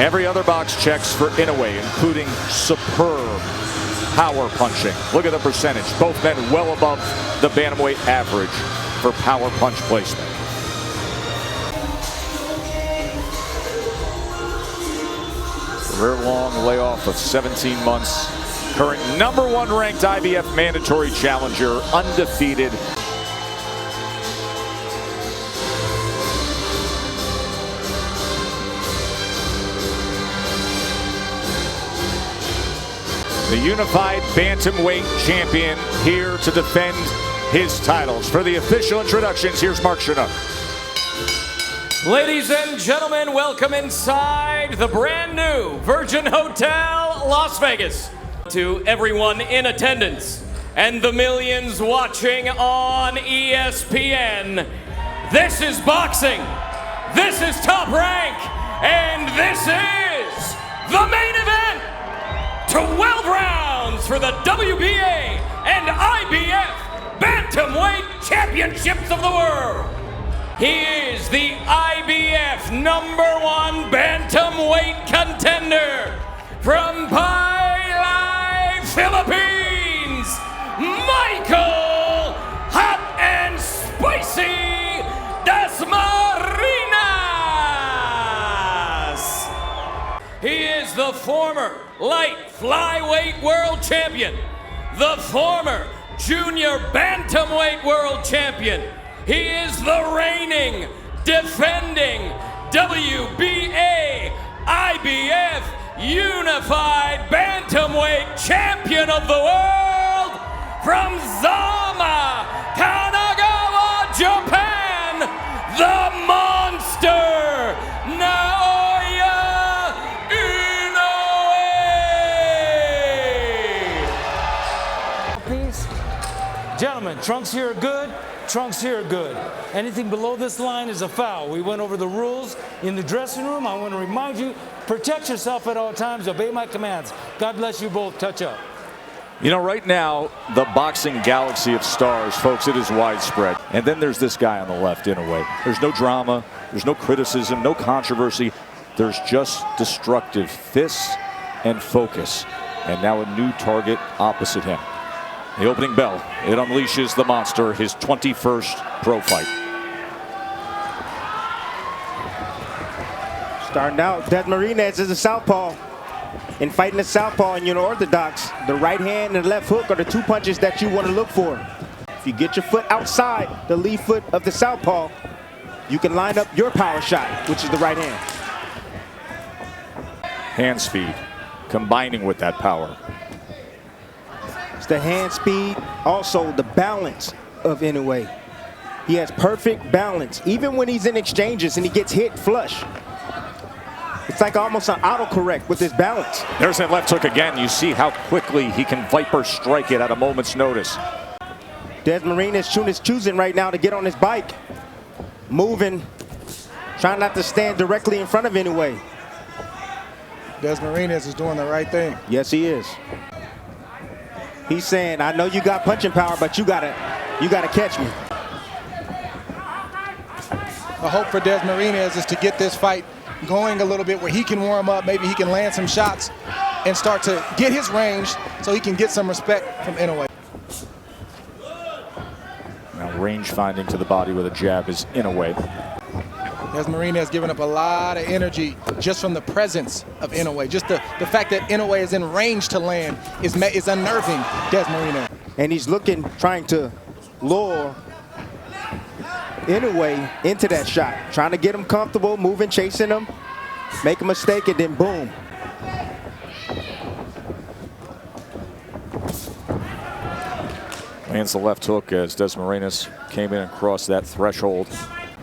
Every other box checks for Inoue, including superb power punching. Look at the percentage. Both men well above the bantamweight average for power punch placement. Career-long layoff of 17 months. Current #1 ranked IBF mandatory challenger, undefeated. The unified bantamweight champion here to defend his titles. For the official introductions, here's Mark Chinook. Ladies and gentlemen, welcome inside the brand new Virgin Hotel, Las Vegas. To everyone in attendance and the millions watching on ESPN, this is boxing, this is Top Rank, and this is the main event. 12 rounds for the WBA and IBF Bantamweight Championships of the world. He is the IBF #1 Bantamweight contender from Pailay, Philippines, Michael Hot and Spicy Dasmarinas. He is the former light flyweight world champion, the former junior bantamweight world champion. He is the reigning, defending WBA, IBF, Unified Bantamweight Champion of the World from Zama, Kanagawa, Japan, the monster, Naoya Inoue. Gentlemen, trunks here are good. Trunks here are good. Anything below this line is a foul. We went over the rules in the dressing room. I want to remind you, protect yourself at all times. Obey my commands. God bless you both. Touch up. You know, right now, the boxing galaxy of stars, folks, it is widespread. And then there's this guy on the left, Inoue. There's no drama. There's no criticism, no controversy. There's just destructive fists and focus. And now a new target opposite him. The opening bell, it unleashes the monster, his 21st pro fight. Starting out, Dasmarinas is a southpaw. In fighting the southpaw in unorthodox, the right hand and the left hook are the two punches that you want to look for. If you get your foot outside the lead foot of the southpaw, you can line up your power shot, which is the right hand. Hand speed, combining with that power. It's the hand speed, also the balance of Inoue. He has perfect balance, even when he's in exchanges and he gets hit flush. It's like almost an autocorrect with his balance. There's that left hook again. You see how quickly he can viper strike it at a moment's notice. Dasmarinas is choosing right now to get on his bike. Moving, trying not to stand directly in front of Inoue. Dasmarinas is doing the right thing. Yes, he is. He's saying, I know you got punching power, but you gotta catch me. The hope for Dasmarinas is to get this fight going a little bit where he can warm up, maybe he can land some shots and start to get his range so he can get some respect from Inoue. Now range finding to the body with a jab is Inoue. Dasmarinas has given up a lot of energy just from the presence of Inoue. Just the fact that Inoue is in range to land is unnerving Dasmarinas. And he's looking, trying to lure Inoue into that shot. Trying to get him comfortable, moving, chasing him, make a mistake, and then boom. Lands the left hook as Dasmarinas came in and crossed that threshold.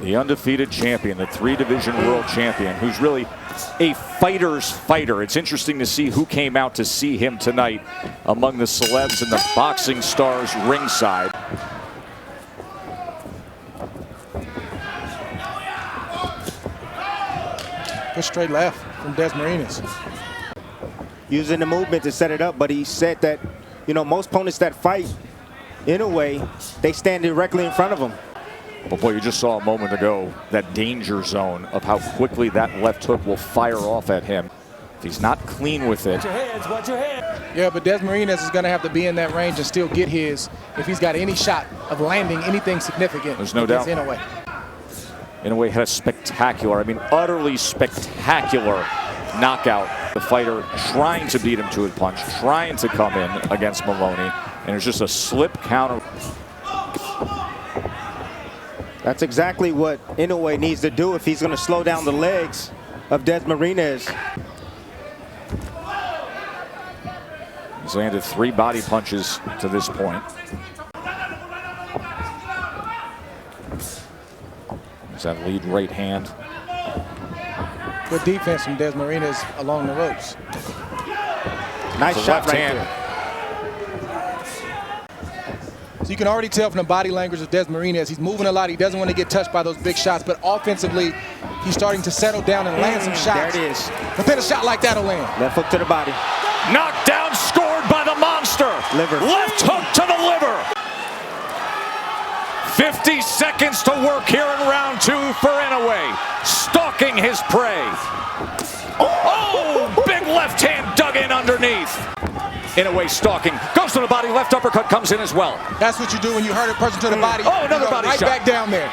The undefeated champion, the 3-division world champion, who's really a fighter's fighter. It's interesting to see who came out to see him tonight among the celebs and the boxing stars ringside. Good straight left from Dasmarinas. Using the movement to set it up, but he said that, you know, most opponents that fight Inoue, they stand directly in front of him. But boy, you just saw a moment ago that danger zone of how quickly that left hook will fire off at him. If he's not clean with it. Watch your heads, watch your head. Yeah, but Dasmariñas is going to have to be in that range and still get his if he's got any shot of landing anything significant. There's no doubt. Inoue. Inoue had a spectacular, I mean, utterly spectacular knockout. The fighter trying to beat him to a punch, trying to come in against Maloney, and it's just a slip counter. That's exactly what Inoue needs to do if he's going to slow down the legs of Dasmariñas. He's landed 3 body punches to this point. There's that lead right hand. Good defense from Dasmariñas along the ropes. Nice shot right hand. there. So you can already tell from the body language of Dasmariñas, he's moving a lot. He doesn't want to get touched by those big shots, but offensively, he's starting to settle down and land some shots. There it is. But then a shot like that will land. Left hook to the body. Knockdown scored by the monster. Liver. Left hook to the liver. 50 seconds to work here in round 2 for Inoue. Stalking his prey. Oh, big left hand dug in underneath. Inoue stalking, goes to the body, left uppercut comes in as well. That's what you do when you hurt a person to the body. Oh, another you go body right shot. Back down there.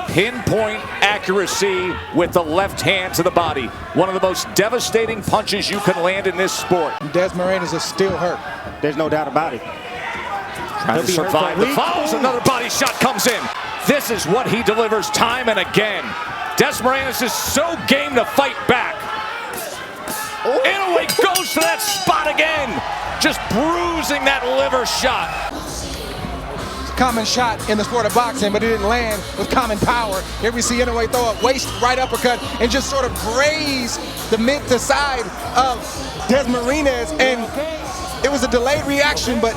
Pinpoint accuracy with the left hand to the body. One of the most devastating punches you can land in this sport. Dasmariñas is still hurt. There's no doubt about it. Trying to survive the fouls. Another body shot comes in. This is what he delivers time and again. Dasmariñas is so game to fight back. Inoue goes to that spot again. Just bruising that liver shot. Common shot in the sport of boxing, but it didn't land with common power. Here we see Inoue throw a waist right uppercut and just sort of graze the mid to side of Dasmariñas, and it was a delayed reaction, but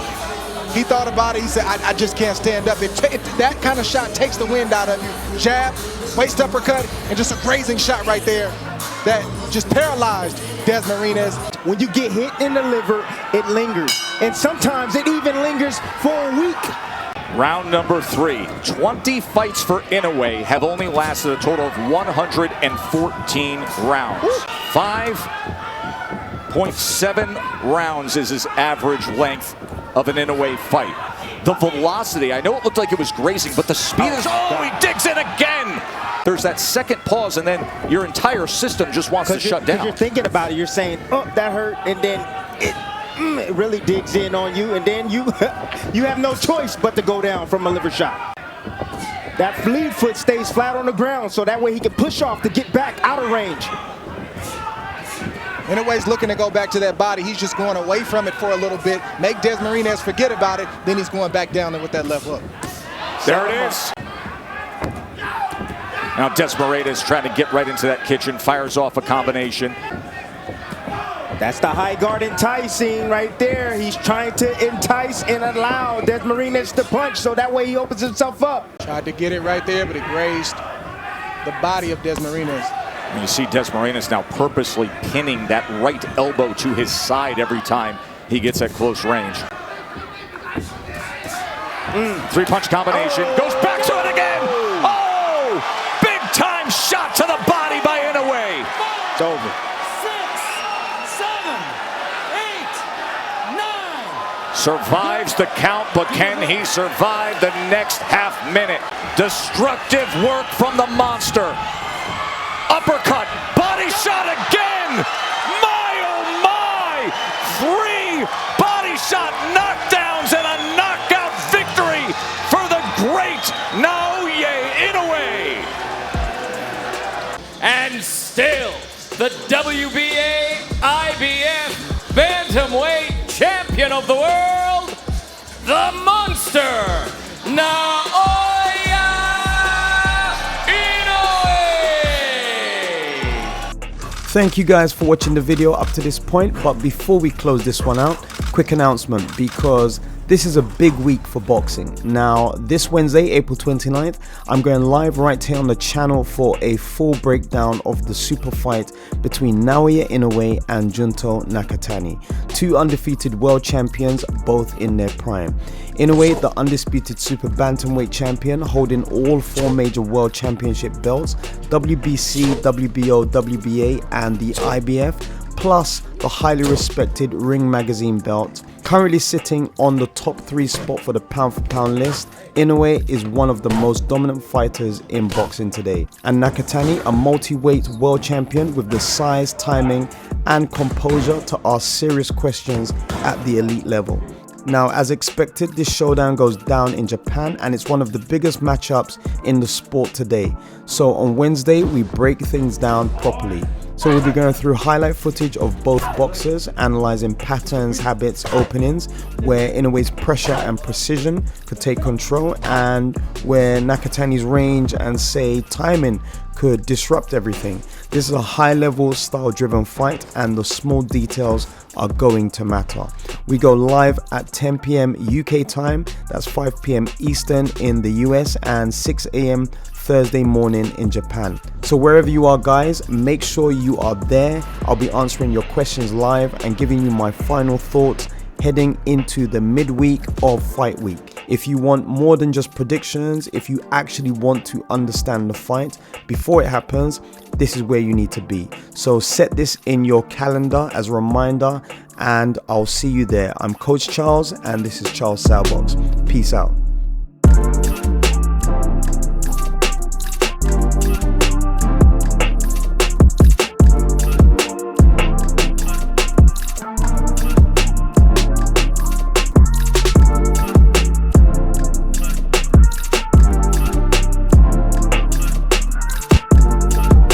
he thought about it. He said, I just can't stand up. That kind of shot takes the wind out of you. Jab, waist uppercut, and just a grazing shot right there that just paralyzed Dasmariñas. When you get hit in the liver, it lingers. And sometimes it even lingers for a week. Round number 3. 20 fights for Inoue have only lasted a total of 114 rounds. 5.7 rounds is his average length of an Inoue fight. The velocity, I know it looked like it was grazing, but the speed is, oh, he digs in again! There's that second pause, and then your entire system just wants to shut down. You're thinking about it, you're saying, oh, that hurt, and then it really digs in on you, and then you have no choice but to go down from a liver shot. That lead foot stays flat on the ground, so that way he can push off to get back out of range. Inoue's looking to go back to that body. He's just going away from it for a little bit, make Dasmariñas forget about it, then he's going back down there with that left hook. There it is. Now Dasmariñas trying to get right into that kitchen, fires off a combination. That's the high guard enticing right there. He's trying to entice and allow Dasmariñas to punch, so that way he opens himself up. Tried to get it right there, but it grazed the body of Dasmariñas. And you see Dasmariñas now purposely pinning that right elbow to his side every time he gets at close range. 3-punch combination, goes back to it again. Oh, big time shot to the body by Inoue. It's over. 6, 7, 8, 9. Survives the count, but can he survive the next half minute? Destructive work from the monster. Uppercut, body shot again. My, oh my. 3 body shot knockdowns and a knockout victory for the great Naoya Inoue. And still, the WBA IBF Bantamweight champion of the world, the monster, Naoya Inoue. Thank you guys for watching the video up to this point, but before we close this one out, quick announcement, because This is a big week for boxing. Now, this Wednesday, April 29th, I'm going live right here on the channel for a full breakdown of the super fight between Naoya Inoue and Junto Nakatani, two undefeated world champions, both in their prime. Inoue, the undisputed super bantamweight champion, holding all 4 major world championship belts, WBC, WBO, WBA, and the IBF, plus the highly respected Ring Magazine belt. Currently sitting on the top 3 spot for the pound for pound list, Inoue is one of the most dominant fighters in boxing today. And Nakatani, a multi-weight world champion with the size, timing, and composure to ask serious questions at the elite level. Now, as expected, this showdown goes down in Japan, and it's one of the biggest matchups in the sport today. So on Wednesday, we break things down properly. So we'll be going through highlight footage of both boxers, analyzing patterns, habits, openings, where Inoue's pressure and precision could take control, and where Nakatani's range and, say, timing could disrupt everything. This is a high-level, style-driven fight, and the small details are going to matter. We go live at 10 p.m. UK time, that's 5 p.m. Eastern in the US, and 6 a.m. Thursday morning in Japan. So wherever you are, guys, make sure you are there. I'll be answering your questions live and giving you my final thoughts heading into the midweek of fight week. If you want more than just predictions, if you actually want to understand the fight before it happens, this is where you need to be. So set this in your calendar as a reminder, and I'll see you there. I'm Coach Charles, and this is Charles Salbox. Peace out.